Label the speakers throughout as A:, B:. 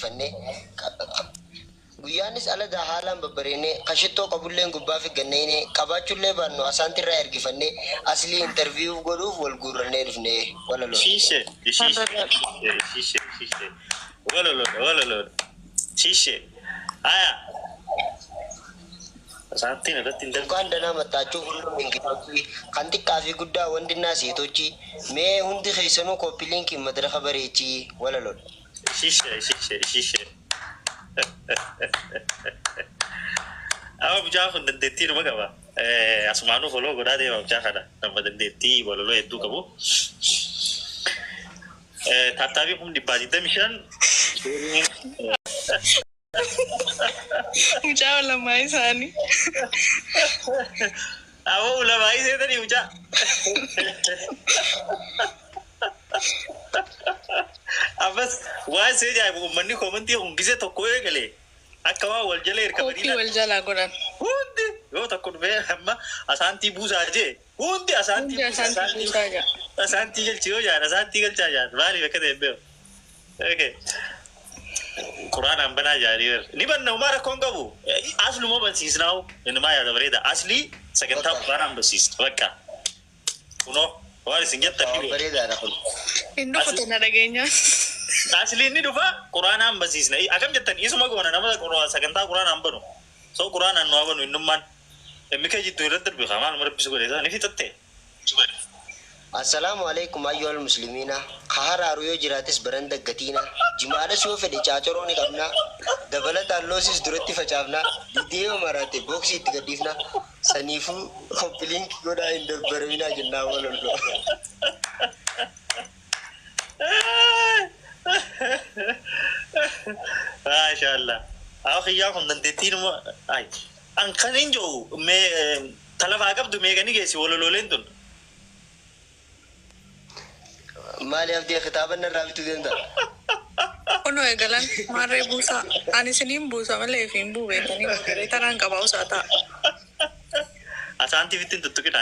A: ergifanne guyyaanis ala da haalaan babbareene qashittoo qabulleen gubbaa fi ganneene qabaachullee baannu asaantirraa ergifanne aslii interview godhuuf wal guurrannee dhufne Walaaloon.
B: Shishe. Walaaloon. Shishe. Aya. Asaantiin irratti hin
A: kan danaa mattaachuu hullum ingilizii kan xiqqaa fi guddaa wandinaa seetochi mee hundi keessanuu koppiliinkiin madraka bareechi Walaaloon.
B: Shishe. Ama bujaa kun dandeettii numa qaba. Asumaanuu foloo godhaa deema bujaa kana nama dandeettii walaloo hedduu qabu. Tattaabii kun 125.
C: Bujaa ulamaa isaanii.
B: Awoo ulamaa isaanii bujaa. Abbas waan see jaa'ibu uummanni koomantii hungisee tokko eegalee akka waan wal jala hirkabanii
C: Koppii wal jalaa godhan.
B: hundi yoo tokko dhufee amma asaantii buusaa jee hundi asaantii
C: buusaa jaa.
B: asaantii galchi yoo jaan asaantii galchaa jaan maaliif akka ta'e beeku. Quraanaan banaa jaarii ni banna umaa rakkoon qabu asluma bansiisnaawu innumaa yaada bareeda aslii sagantaa quraanaan barsiista bakka kunoo waan isin jettan
A: bareedaadha kun.
C: Inni uffatee na dhageenyaa.
B: Asli ni dhufa Quraanaan barsiisna akam jettan isuma goona nama sagantaa Quraanaan banu so Quraanaan nu banu innummaan emike jiddu irratti darbe maal marabbisu godhe ni fixatte.
A: Assalamu alaikum ayyuhal muslimina khahararu yoo jiraatis baran daggatiina jimaadhas yoo fedhe caacoroo ni qabna dabalataan loosis duratti facaafna dideema maraate booksii itti gadhiifna saniifuu koppiliinkii godhaa hin dabbaramina jennaa Walaaloon.
B: Maashaallah. Akhiyaa kun dandeettii numa ay an kan hin jiru mee talafaa qabdu meeqani geessi Walalooleen tun.
A: Maali abdii kitaabanna irraa bituu danda'a?
C: Kunoo eegalan maarree buusaa. Ani isiniin buusa malee fi hin buubeetanii magaree taraan qabaa usaa ta'a.
B: Asaantii fittiin tuttuqidha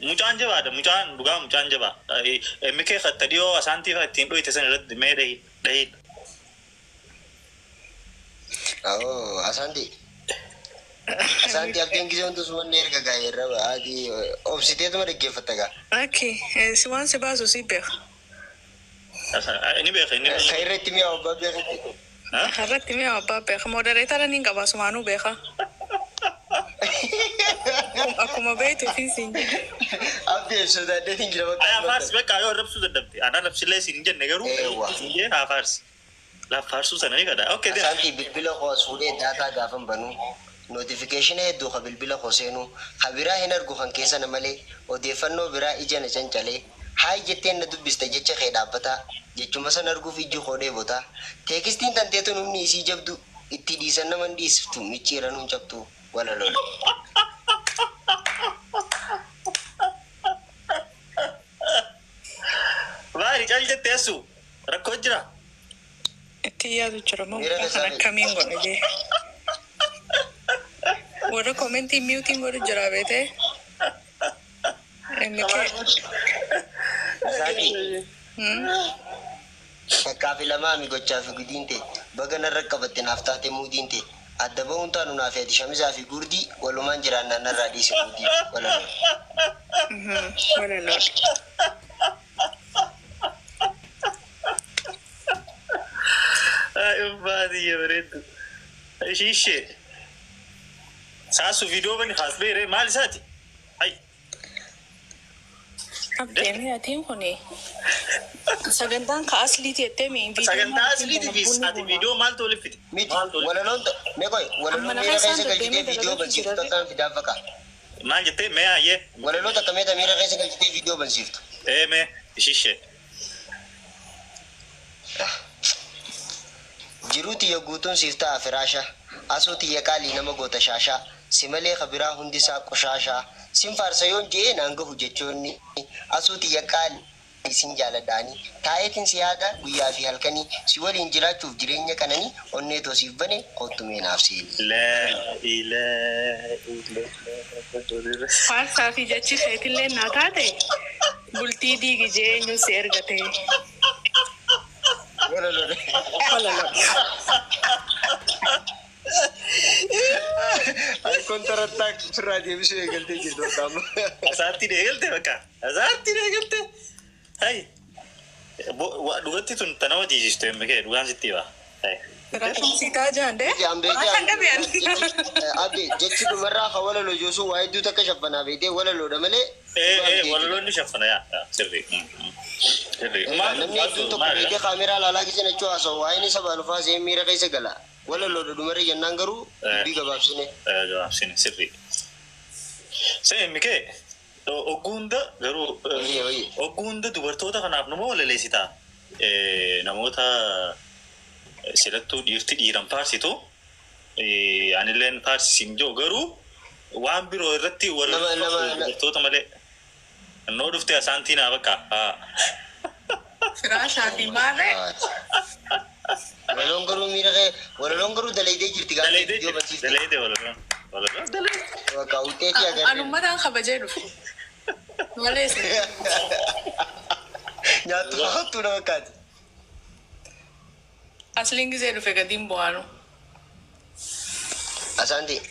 B: mucaan jabaadha mucaan dhugaa mucaan jabaa emikee katta dhiyoo asaantii ittiin dhoyte san irratti mee dhahiin.
A: Asaantii abdiin gisee wanti sun wanni erga gaa'eerra ba'aati obsiteetuma dhaggeeffatta gaa.
C: Akki si waan si baasu si beeka.
B: Inni beeka inni beeka.
A: Ka irratti mi'a abbaa beekatti.
C: Irratti mi'a abbaa beeka modereetara niin qabaa sumaanuu beeka. Akkuma beektu fi siin jedhe.
A: Abdii sodaadhee hin jira bakka.
B: Faarsi bakka yoo rabsuu dadhabde anaa rabsillee siin jenne garuu siin haa faarsi. Laaf faarsuu sana ni gadhaa.
A: Asaantii bilbila koo fuudhee daataa gaafan banuu notifiikeeshina hedduu ka bilbila koo seenuu ka biraa hin argu kan keessana malee odeeffannoo biraa ija na cancalee haay jetteen na dubbista jecha kee dhaabbataa jechuma san arguuf ijji koo dheebotaa teekistiin tanteetu numni isii jabdu itti dhiisan nama hin dhiisiftu micciiran hin cabtu Walaaloon.
B: Maali caal jetteessu rakkoo jira.
C: Itti yaadu jira moo kan akkamiin godha jee. Warra komentii miyuutiin godhu jira beete.
A: Fakkaafi lamaa mi gochaa fi gudiin ta'e baga narra qabatte naaf taate muudiin ta'e adda ba'uun taanu naaf yaadi shamisaa fi gurdii walumaan jiraannaan narraa dhiise gurdii Walaaloon.
C: Walaaloon.
B: Baadiyyaa bareeddu. Shishe. Saasu viidiyoo bani haas beere maal isaati?
C: Abdeemee atiin kuni sagantaan ka asliiti jettee miin
B: sagantaa asliiti fi ati viidiyoo maaltu waliif fide?
A: Walaaloon meeqoy Walaaloon miira keessa galchitee viidiyoo bansiiftu akkaan fidaa fakkaa.
B: Maal jettee mee hayyee?
A: Walaaloon takka meeta miira keessa galchitee viidiyoo bansiiftu.
B: Mee shishe.
A: Jiruuti guutuun siif ta'a firaasha asuuti qaalii nama goota shaashaa si malee kabiraa hundisaa qoshaashaa sin faarsa yoon je'ee naan gahu jechoonni asuuti qaalii isin jaaladhaanii taa'eetiin si yaada guyyaa fi halkanii si waliin jiraachuuf jireenya kananii onnee toosiif bane qottumee naaf seeni.
C: Faarsaa fi jechi keetillee naa taate bultii diigi jee eenyu si ergate. Walaaloon.
A: Ay kontratak surah deebisuu eegaltee jirtu qaama.
B: Asaatti deegalte bakka. Asaatti deegalte. Hai. Dhugatti tun tanama jiijistu emmikee dhugaan sitti hima. Hai.
C: Firaashaan siitaa jaande.
A: Jambee
C: Firaashaan gabi'an.
A: Abdi jechi dhumarraa kan walaloo joosuu waa hedduu takka shaffanaa beekee walaloodha malee.
B: Walaloon ni shaffana yaa. Sirri. Sirri.
A: Namni hedduun tokko beekee kaameraa laalaa keessa jechuu haasa'u waa inni sabaa lufaa seen miira keessa gala. Walaloodha dhumarra jennaan garuu dubbii gabaabsine.
B: Gabaabsine sirri. Se emmikee ogguunda garuu ogguunda dubartoota kanaaf nama walaleessitaa namoota silattuu dhiirti dhiiran faarsitu anilleen faarsisin jiru garuu waan biroo irratti dubartoota malee noo dhuftee asaantiinaa bakka
C: Firaashaa fi maarree.
A: Walaloon garuu miira kee walaloon garuu dalaydee jirti gaafa
B: dalaydee walaloon dalaydee
A: bakka wuxeetii agarre.
C: Anummataan kabajee dhufe. Malee isin.
A: Nyaattu fakkaattuu nama kaati.
C: Asliin gisee dhufe gadiin bu'aanu.
A: Asaanti.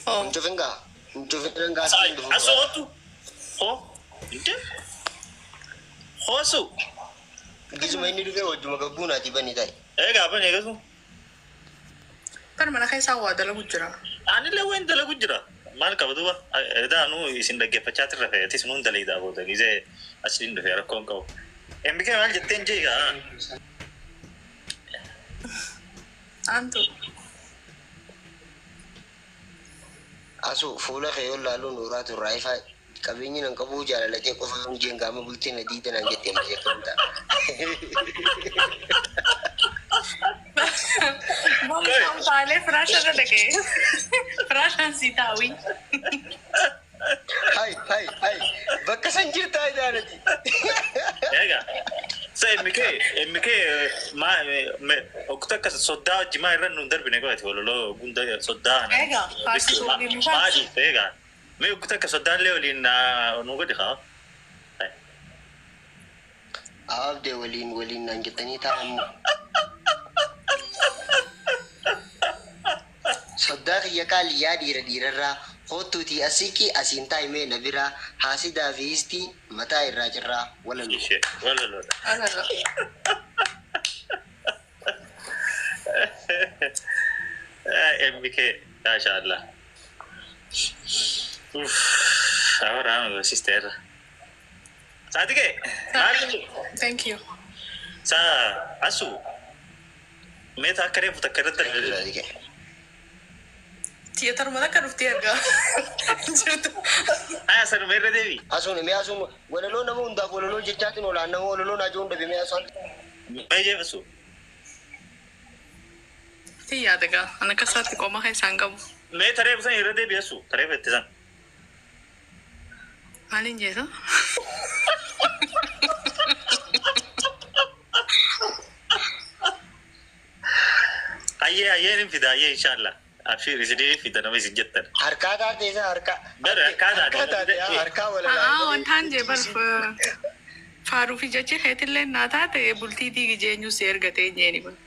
A: Hinchufin gaa. Hinchufin gaa asliin dhufu.
B: asootu hoo inte hoosu
A: Gisuma inni dhufee wajjuma gabbuu naati banii ta'i.
B: eegaa ban eegatu
C: Kan mana keessaa waa dalagu jira.
B: anillee wayin dalagu jira maal qabatuba edaanu isin dhaggeeffachaa tirra fe'atis nuun dalaydaa booda gisee asliin dhufee rakkoon qabu emmikee maal jetteen jeegaa
C: Antu.
A: Asu fuula kee yoo laaluun uuraa turraa ifaa qabeenyi nan qabuu jaalalatee qofa yoo jeen gaama bultee na diida naan jettee malee kan ta'a.
C: Bom taalee firaashaa irra dhaqee. Firaashaan siitaawii.
A: Hai bakka san jirtaa jaalati.
B: eegaa sa emmikee okta akka soddaa wajjimaa irra nuun darbine qo'ate waloloo gunda soddaa
C: Eegaa faarsituu waliin
B: maali eegaa mee okta akka soddaallee waliin nu godhi haa
A: Abdee waliin naan jettanii taa'ammoo. Soddaa kiyya qaaliyyaa dhiirarraa hootuutii asiikii asiin taa'imee na biraa haasidaa fi histii mataa irraa jirraa walaloo.
B: ishee waloloodha
C: Alala.
B: emmikee maasha Allah ahora sisteerra saatikee maali
C: Thank you.
B: saa asu meeta akka reefu takka irratti
C: Tiyataruma takka dhuftee argaa. Jirtu.
B: aya sanuma irra deebi
A: Asuun walaloo nama hundaaf walaloo jechaatiin olaan nama walaloo naajoo hunda bimee asuun.
B: mee jeefasu
C: Tiyyaa dagaa. Ana kasaatti qooma keessaan qabu.
B: mee tareefu san irra deebi asu tareefu itti san
C: Maaliin jeetu?
B: ayyeen fida ayyee inshallah abshir isinii fida nama isin jettan
A: Harkaa taatee isa harkaa.
B: Bara harkaa taatee.
A: Harkaa walalaa.
C: Wantaan jee balfa. Faaruu fi jechi heetillee naa taate bultii diigi jeenyus ergatee jeeni kun.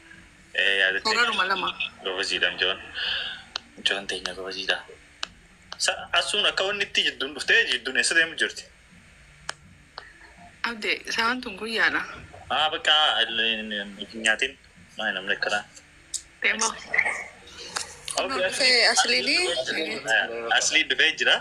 B: yaadatte
C: Sararuma lama.
B: gobaziidhaan joon teenya gobaziidhaa asuun akka wanni itti jidduun dhuftee jidduun eessa deemu jirti
C: Abdee isaan tun guyyaadha.
B: bakka nyaatiin maa namni akkanaa
C: Deema. Dhufee asliinii.
B: asli dhufee jira